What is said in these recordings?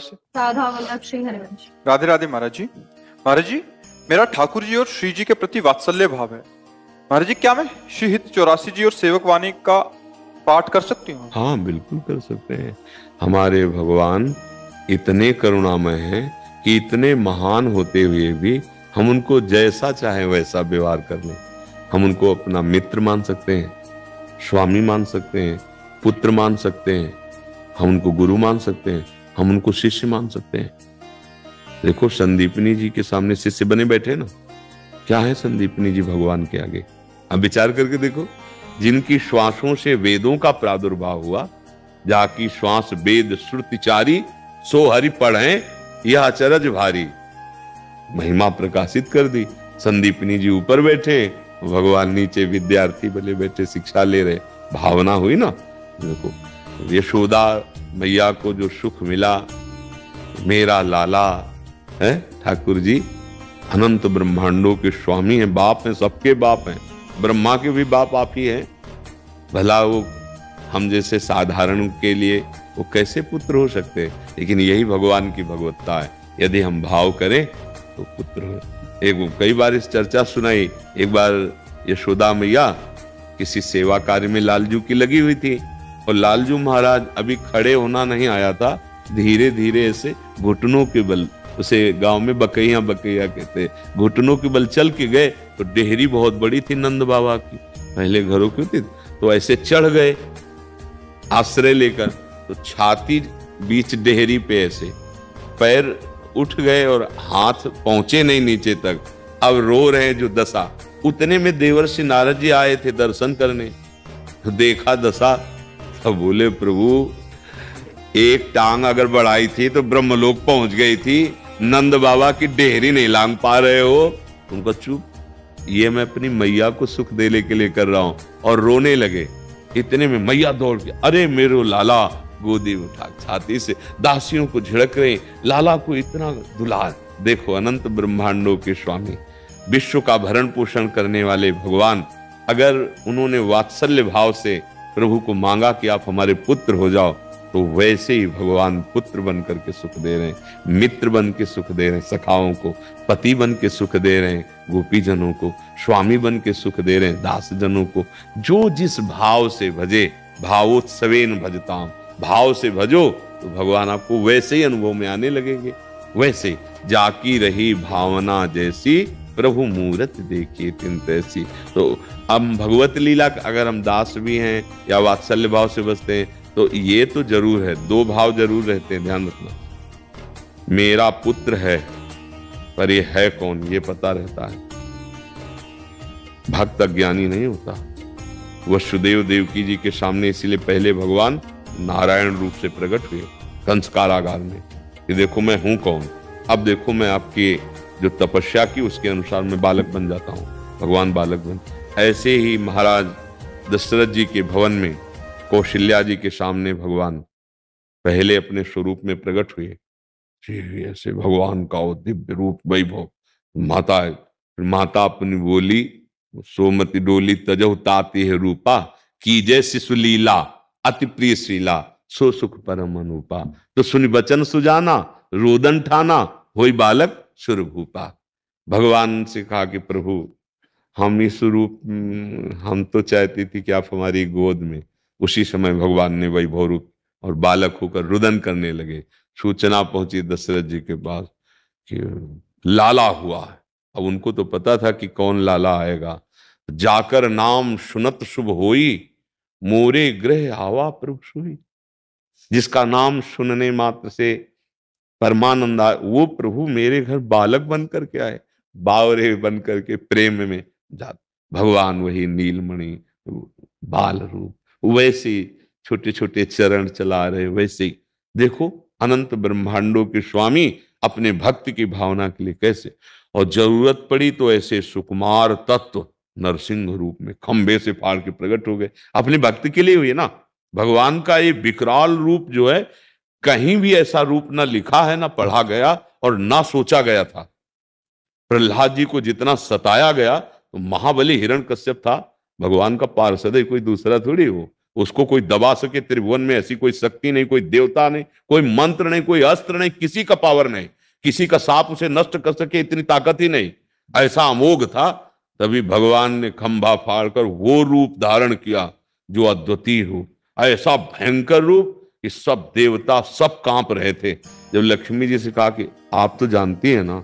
से। राधा वल्लभ श्री हरिवंश। राधे राधे महाराज जी। महाराज जी, मेरा ठाकुर जी और श्री जी के प्रति वात्सल्य भाव है। महाराज जी, क्या मैं श्री हित 84 जी और सेवक वाणी का पाठ कर सकती हूँ? हाँ, बिल्कुल कर सकते हैं। हमारे भगवान इतने करुणामय हैं कि इतने महान होते हुए भी हम उनको जैसा चाहे वैसा व्यवहार कर लें। हम उनको अपना मित्र मान सकते हैं, स्वामी मान सकते हैं, पुत्र मान सकते हैं, हम उनको गुरु मान सकते हैं, हम उनको शिष्य मान सकते हैं। देखो, संदीपनी जी के सामने शिष्य बने बैठे ना, क्या है संदीपनी जी भगवान के आगे? अब विचार करके देखो, जिनकी श्वासों से वेदों का प्रादुर्भाव हुआ, जाकी श्वास वेद श्रुतिचारी, सो हरि पढ़े यह अचरज भारी। महिमा प्रकाशित कर दी। संदीपनी जी ऊपर बैठे, भगवान नीचे विद्यार्थी बने बैठे शिक्षा ले रहे। भावना हुई ना। देखो, यशोदा मैया को जो सुख मिला, मेरा लाला है ठाकुर जी, अनंत ब्रह्मांडों के स्वामी हैं, बाप हैं, सबके बाप हैं, ब्रह्मा के भी बाप आप ही हैं। भला वो हम जैसे साधारण के लिए वो कैसे पुत्र हो सकते? लेकिन यही भगवान की भगवत्ता है, यदि हम भाव करें तो पुत्र हो। एक कई बार इस चर्चा सुनाई। एक बार यशोदा मैया किसी सेवा कार्य में लालजू की लगी हुई थी, और लालजू महाराज अभी खड़े होना नहीं आया था, धीरे धीरे ऐसे घुटनों के बल, उसे गांव में बकैया बकैया कहते, घुटनों के बल चल के गए। तो डेहरी बहुत बड़ी थी नंद बाबा की, पहले घरों की थी, तो ऐसे चढ़ गए आश्रय लेकर, तो छाती बीच डेहरी पे ऐसे पैर उठ गए और हाथ पहुंचे नहीं नीचे तक। अब रो रहे हैं जो दशा। उतने में देवर्षि नारद जी आए थे दर्शन करने, तो देखा दशा, तो बोले प्रभु, एक टांग अगर बढ़ाई थी तो ब्रह्मलोक पहुंच गई थी, नंद बाबा की डेहरी नहीं लांग पा रहे हो। उनको चुप, ये मैं अपनी मैया को सुख देने के लिए कर रहा हूं। और रोने लगे। इतने में मैया दौड़ के, अरे मेरो लाला, गोदी उठा छाती से दासियों को झिड़क रहे, लाला को इतना दुलार। देखो, अनंत ब्रह्मांडों के स्वामी, विश्व का भरण पोषण करने वाले भगवान, अगर उन्होंने वात्सल्य भाव से प्रभु को मांगा कि आप हमारे पुत्र हो जाओ, तो वैसे ही भगवान पुत्र बन करके सुख दे रहे हैं, मित्र बन के सुख दे रहे हैं, सखाओं को पति बन के सुख दे रहे हैं, गोपी जनों को स्वामी बन के सुख दे रहे हैं, दास जनों को। जो जिस भाव से भजे, भावोत्सवेन भजताम, भाव से भजो तो भगवान आपको वैसे ही अनुभव में आने लगेंगे। वैसे जाकी रही भावना जैसी, प्रभु मूरत देखिए तिन तैसी। तो हम भगवत लीला, अगर हम दास भी हैं या वात्सल्य भाव से बसते हैं, तो ये तो जरूर है, दो भाव जरूर रहते हैं, ध्यान रखना। मेरा पुत्र है, पर ये है कौन, ये पता रहता है। भक्त अज्ञानी नहीं होता। वसुदेव देवकी जी के सामने इसीलिए पहले भगवान नारायण रूप से प्रकट हुए कंस कारागार में, कि देखो मैं हूं कौन। अब देखो, मैं आपकी जो तपस्या की उसके अनुसार मैं बालक बन जाता हूं। भगवान बालक बन। ऐसे ही महाराज दशरथ जी के भवन में कौशल्या जी के सामने भगवान पहले अपने स्वरूप में प्रकट हुए। ऐसे भगवान का वो दिव्य रूप वैभव। माता अपनी बोली, सोमति डोली तजहु ताती है रूपा, कीजय शिशु लीला अति प्रिय श्रीला, सो सुख परम अनुपा। तो सुनि बचन सुजाना, रोदन ठाना, होई बालक सुरभूपा। भगवान से कहा कि प्रभु, हम इस रूप, हम तो चाहती थी कि आप हमारी गोद में। उसी समय भगवान ने वैभव रूप और बालक होकर रुदन करने लगे। सूचना पहुंची दशरथ जी के पास कि लाला हुआ है। अब उनको तो पता था कि कौन लाला आएगा। जाकर नाम सुनत शुभ होई, मोरे गृह आवा प्रभु सोई। जिसका नाम सुनने मात्र से परमानंद आए, वो प्रभु मेरे घर बालक बन करके आए, बावरे बन करके प्रेम में जा। भगवान वही नीलमणि बाल रूप, वैसे छोटे छोटे चरण चला रहे। वैसे ही देखो, अनंत ब्रह्मांडों के स्वामी अपने भक्त की भावना के लिए कैसे, और जरूरत पड़ी तो ऐसे सुकुमार तत्व नरसिंह रूप में खंबे से फाड़ के प्रकट हो गए। अपने भक्त के लिए हुए ना। भगवान का ये विकराल रूप जो है, कहीं भी ऐसा रूप ना लिखा है, ना पढ़ा गया और ना सोचा गया था। प्रहलाद जी को जितना सताया गया, तो महाबली हिरण्यकश्यप था, भगवान का पार्षद है, कोई दूसरा थोड़ी। वो उसको कोई दबा सके त्रिभुवन में ऐसी कोई शक्ति नहीं, कोई देवता नहीं, कोई मंत्र नहीं, कोई अस्त्र नहीं, किसी का पावर नहीं, किसी का सांप उसे नष्ट कर सके इतनी ताकत ही नहीं। ऐसा अमोघ था। तभी भगवान ने खंभा फाड़कर वो रूप धारण किया जो अद्वितीय रूप, ऐसा भयंकर रूप कि सब देवता सब कांप रहे थे। जब लक्ष्मी जी से कहा कि आप तो जानती है ना,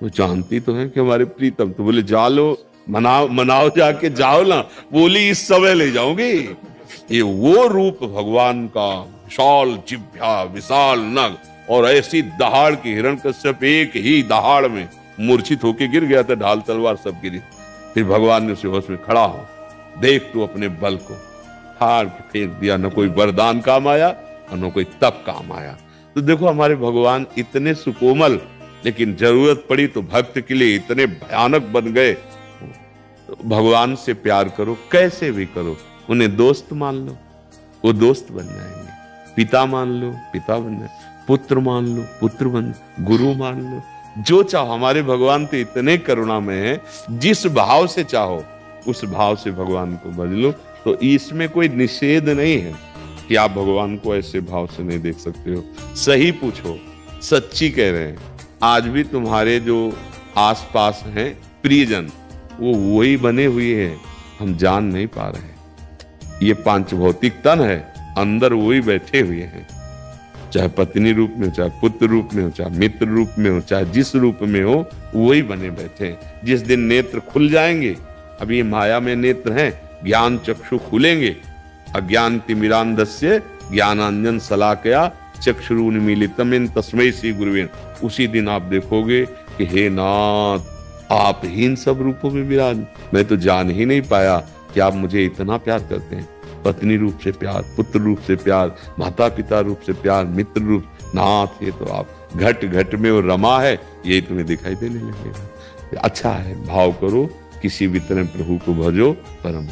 वो जानती तो है कि हमारे प्रीतम, तो बोले जा लो, मनाओ मनाओ, जाके जाओ ना। बोली इस समय ले जाओगे। ये वो रूप भगवान का, विशाल जिह्वा, विशाल नग, और ऐसी दहाड़ की हिरण्यकश्यप एक ही दहाड़ में मूर्छित होके गिर गया था, ढाल तलवार सब गिरी। फिर भगवान ने उसे होश में, खड़ा हो, देख तू अपने बल को, फाड़ के फेंक दिया। न कोई वरदान काम आया और न कोई तप काम आया। तो देखो हमारे भगवान इतने सुकोमल, लेकिन जरूरत पड़ी तो भक्त के लिए इतने भयानक बन गए। तो भगवान से प्यार करो, कैसे भी करो, उन्हें दोस्त मान लो, वो दोस्त बन जाएंगे। पिता मान लो, पिता बन जाए, पुत्र मान लो, पुत्र बन, गुरु मान लो, जो चाहो। हमारे भगवान तो इतने करुणा में है, जिस भाव से चाहो उस भाव से भगवान को भज लो। तो इसमें कोई निषेध नहीं है कि आप भगवान को ऐसे भाव से नहीं देख सकते हो। सही पूछो, सच्ची कह रहे हैं। आज भी तुम्हारे जो आसपास हैं प्रियजन, वो वही बने हुए हैं, हम जान नहीं पा रहे हैं। ये पांच भौतिक तन है, अंदर वही बैठे हुए हैं, चाहे पत्नी रूप में हो, चाहे पुत्र रूप में हो, चाहे मित्र रूप में हो, चाहे जिस रूप में हो, वही बने बैठे हैं। जिस दिन नेत्र खुल जाएंगे, अभी ये माया में नेत्र हैं, ज्ञान चक्षु खुलेंगे, अज्ञान तिमिरांधस्य ज्ञानांजन शलाकया चक्षुरुन्मीलितम तस्मै श्री गुरुवे। उसी दिन आप देखोगे कि हे नाथ, आप ही इन सब रूपों में विराज। मैं तो जान ही नहीं पाया कि आप मुझे इतना प्यार करते हैं। पत्नी रूप से प्यार, पुत्र रूप से प्यार, माता पिता रूप से प्यार, मित्र रूप। नाथ, ये तो आप घट घट में वो रमा है, यही तुम्हें दिखाई देने लगेगा। अच्छा है, भाव करो, किसी भी तरह प्रभु को भजो, परम